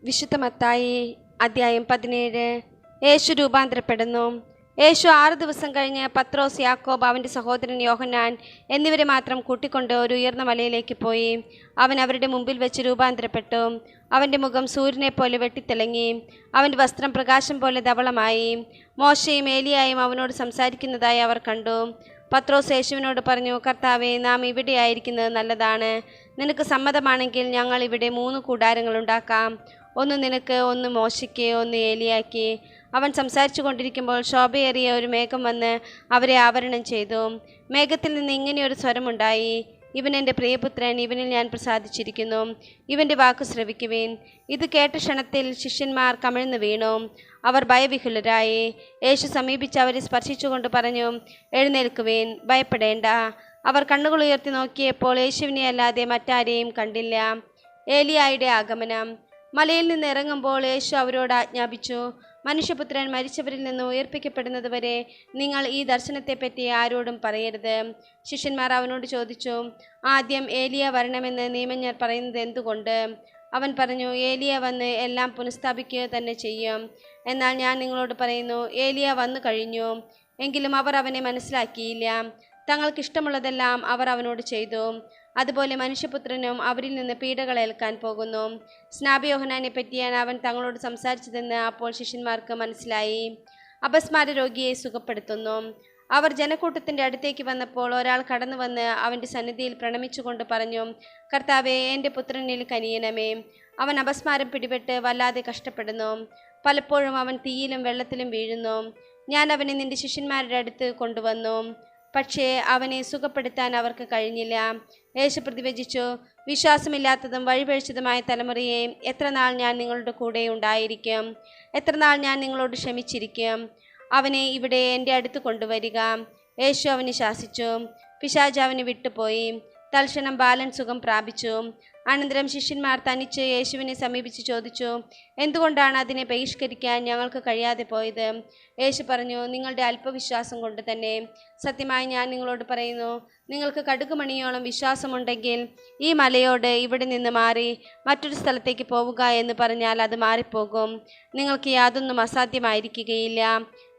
വിശുദ്ധ മത്തായി അധ്യായം 17. യേശു രൂപാന്തരപ്പെടുന്നു. യേശു 6 ദിവസം കഴിഞ്ഞ് പത്രോസ്, യാക്കോബ്, അവൻ്റെ സഹോദരൻ യോഹന്നാൻ എന്നിവരെ മാത്രം കൂട്ടിക്കൊണ്ട് ഒരു ഉയർന്ന മലയിലേക്ക് പോയി. അവൻ അവരുടെ മുമ്പിൽ വെച്ച് രൂപാന്തരപ്പെട്ടു. അവൻ്റെ മുഖം സൂര്യനെപ്പോലെ വെട്ടിത്തിളങ്ങി. അവൻ്റെ വസ്ത്രം പ്രകാശം പോലെ ധവളമായി. മോശയും ഏലിയായും അവനോട് സംസാരിക്കുന്നതായി അവർ കണ്ടു. പത്രോസ് യേശുവിനോട് പറഞ്ഞു, കർത്താവേ, നാം ഇവിടെയായിരിക്കുന്നത് നല്ലതാണ്. നിനക്ക് സമ്മതമാണെങ്കിൽ ഞങ്ങൾ ഇവിടെ 3 കൂടാരങ്ങൾ ഉണ്ടാക്കാം. ഒന്ന് നിനക്ക്, ഒന്ന് മോശയ്ക്ക്, ഒന്ന് ഏലിയായ്ക്ക്. അവൻ സംസാരിച്ചു കൊണ്ടിരിക്കുമ്പോൾ ശോഭയേറിയ ഒരു മേഘം വന്ന് അവരെ ആവരണം ചെയ്തു. മേഘത്തിൽ നിന്ന് ഇങ്ങനെയൊരു സ്വരമുണ്ടായി: ഇവൻ എൻ്റെ പ്രിയപുത്രൻ, ഇവനിൽ ഞാൻ പ്രസാദിച്ചിരിക്കുന്നു. ഇവൻ്റെ വാക്കു ശ്രവിക്കുവിൻ. ഇത് കേട്ട ക്ഷണത്തിൽ ശിഷ്യന്മാർ കമിഴ്ന്നു വീണു. അവർ ഭയവിഹുലരായി. യേശു സമീപിച്ച് അവരെ സ്പർശിച്ചുകൊണ്ട് പറഞ്ഞു, എഴുന്നേൽക്കുവിൻ, ഭയപ്പെടേണ്ട. അവർ കണ്ണുകൾ ഉയർത്തി നോക്കിയപ്പോൾ യേശുവിനെ അല്ലാതെ മറ്റാരെയും കണ്ടില്ല. ഏലിയായുടെ ആഗമനം. മലയിൽ നിന്ന് ഇറങ്ങുമ്പോൾ യേശു അവരോട് ആജ്ഞാപിച്ചു, മനുഷ്യപുത്രൻ മരിച്ചവരിൽ നിന്ന് ഉയർപ്പിക്കപ്പെടുന്നത് വരെ നിങ്ങൾ ഈ ദർശനത്തെപ്പറ്റി ആരോടും പറയരുത്. ശിഷ്യന്മാർ അവനോട് ചോദിച്ചു, ആദ്യം ഏലിയ വരണമെന്ന് നിയമജ്ഞർ പറയുന്നത് എന്തുകൊണ്ട്? അവൻ പറഞ്ഞു, ഏലിയ വന്ന് എല്ലാം പുനഃസ്ഥാപിക്കുക തന്നെ ചെയ്യും. എന്നാൽ ഞാൻ നിങ്ങളോട് പറയുന്നു, ഏലിയ വന്നു കഴിഞ്ഞു, എങ്കിലും അവർ അവനെ മനസ്സിലാക്കിയില്ല. തങ്ങൾക്കിഷ്ടമുള്ളതെല്ലാം അവർ അവനോട് ചെയ്തു. അതുപോലെ മനുഷ്യപുത്രനും അവരിൽ നിന്ന് പീഡകൾ ഏൽക്കാൻ പോകുന്നു. സ്നാപക യോഹന്നാനെ പറ്റിയാണ് അവൻ തങ്ങളോട് സംസാരിച്ചതെന്ന് അപ്പോൾ ശിഷ്യന്മാർക്ക് മനസ്സിലായി. അപസ്മാര രോഗിയെ സുഖപ്പെടുത്തുന്നു. അവർ ജനക്കൂട്ടത്തിൻ്റെ അടുത്തേക്ക് വന്നപ്പോൾ ഒരാൾ കടന്നു വന്ന് അവൻ്റെ സന്നിധിയിൽ പ്രണമിച്ചുകൊണ്ട് പറഞ്ഞു, കർത്താവേ, എൻ്റെ പുത്രനിൽ കനിയണമേ. അവൻ അപസ്മാരം പിടിപെട്ട് വല്ലാതെ കഷ്ടപ്പെടുന്നു. പലപ്പോഴും അവൻ തീയിലും വെള്ളത്തിലും വീഴുന്നു. ഞാൻ അവനെ നിന്റെ ശിഷ്യന്മാരുടെ അടുത്ത് കൊണ്ടുവന്നു, പക്ഷേ അവനെ സുഖപ്പെടുത്താൻ അവർക്ക് കഴിഞ്ഞില്ല. യേശു പ്രതിവചിച്ചു, വിശ്വാസമില്ലാത്തതും വഴിപഴിച്ചതുമായ തലമുറയെ, എത്ര നാൾ ഞാൻ നിങ്ങളുടെ കൂടെ ഉണ്ടായിരിക്കും? എത്ര നാൾ ഞാൻ നിങ്ങളോട് ക്ഷമിച്ചിരിക്കും? അവനെ ഇവിടെ എൻ്റെ അടുത്ത് കൊണ്ടുവരിക. യേശു അവനെ ശാസിച്ചു. പിശാച് അവനെ വിട്ടുപോയി. തൽക്ഷണം ബാലൻ സുഖം പ്രാപിച്ചു. അനന്തരം ശിഷ്യന്മാർ തനിച്ച് യേശുവിനെ സമീപിച്ച് ചോദിച്ചു, എന്തുകൊണ്ടാണ് അതിനെ ബഹിഷ്കരിക്കാൻ ഞങ്ങൾക്ക് കഴിയാതെ പോയത്? യേശു പറഞ്ഞു, നിങ്ങളുടെ അല്പവിശ്വാസം കൊണ്ട് തന്നെ. സത്യമായി ഞാൻ നിങ്ങളോട് പറയുന്നു, നിങ്ങൾക്ക് കടുകുമണിയോളം വിശ്വാസമുണ്ടെങ്കിൽ ഈ മലയോട് ഇവിടെ നിന്ന് മാറി മറ്റൊരു സ്ഥലത്തേക്ക് പോവുക എന്ന് പറഞ്ഞാൽ അത് മാറിപ്പോകും. നിങ്ങൾക്ക് യാതൊന്നും അസാധ്യമായിരിക്കുകയില്ല.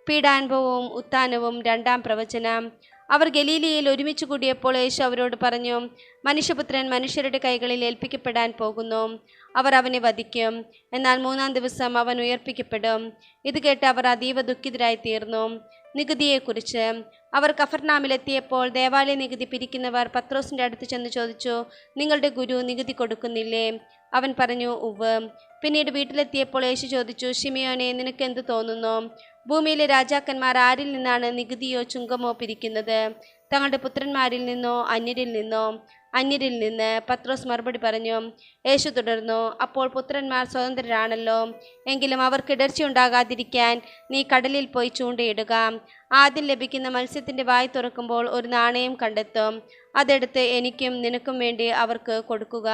പീഡാനുഭവവും ഉത്ഥാനവും 2-ാം പ്രവചനം. അവർ ഗലീലയിൽ ഒരുമിച്ച് കൂടിയപ്പോൾ യേശു അവരോട് പറഞ്ഞു, മനുഷ്യപുത്രൻ മനുഷ്യരുടെ കൈകളിൽ ഏൽപ്പിക്കപ്പെടാൻ പോകുന്നു. അവർ അവനെ വധിക്കും, എന്നാൽ 3-ാം ദിവസം അവൻ ഉയർപ്പിക്കപ്പെടും. ഇത് കേട്ട് അവർ അതീവ ദുഃഖിതരായി തീർന്നു. നികുതിയെക്കുറിച്ച്. അവർ കഫർനാമിലെത്തിയപ്പോൾ ദേവാലയ നികുതി പിരിക്കുന്നവർ പത്രോസിൻ്റെ അടുത്ത് ചെന്ന് ചോദിച്ചു, നിങ്ങളുടെ ഗുരു നികുതി കൊടുക്കുന്നില്ലേ? അവൻ പറഞ്ഞു, ഉവ്വ്. പിന്നീട് വീട്ടിലെത്തിയപ്പോൾ യേശു ചോദിച്ചു, ശിമിയോനെ, നിനക്ക് എന്ത് തോന്നുന്നു? ഭൂമിയിലെ രാജാക്കന്മാർ ആരിൽ നിന്നാണ് നികുതിയോ ചുങ്കമോ പിരിക്കുന്നത്? തങ്ങളുടെ പുത്രന്മാരിൽ നിന്നോ അന്യരിൽ നിന്നോ? അന്യരിൽ നിന്ന്. പത്രോസ് മറുപടി പറഞ്ഞു. യേശു തുടർന്നു, അപ്പോൾ പുത്രന്മാർ സ്വതന്ത്രരാണല്ലോ. എങ്കിലും അവർക്ക് ഇടർച്ചയുണ്ടാകാതിരിക്കാൻ നീ കടലിൽ പോയി ചൂണ്ടയിടുക. ആദ്യം ലഭിക്കുന്ന മത്സ്യത്തിൻ്റെ വായ് തുറക്കുമ്പോൾ ഒരു നാണയം കണ്ടെത്തും. അതെടുത്ത് എനിക്കും നിനക്കും വേണ്ടി അവർക്ക് കൊടുക്കുക.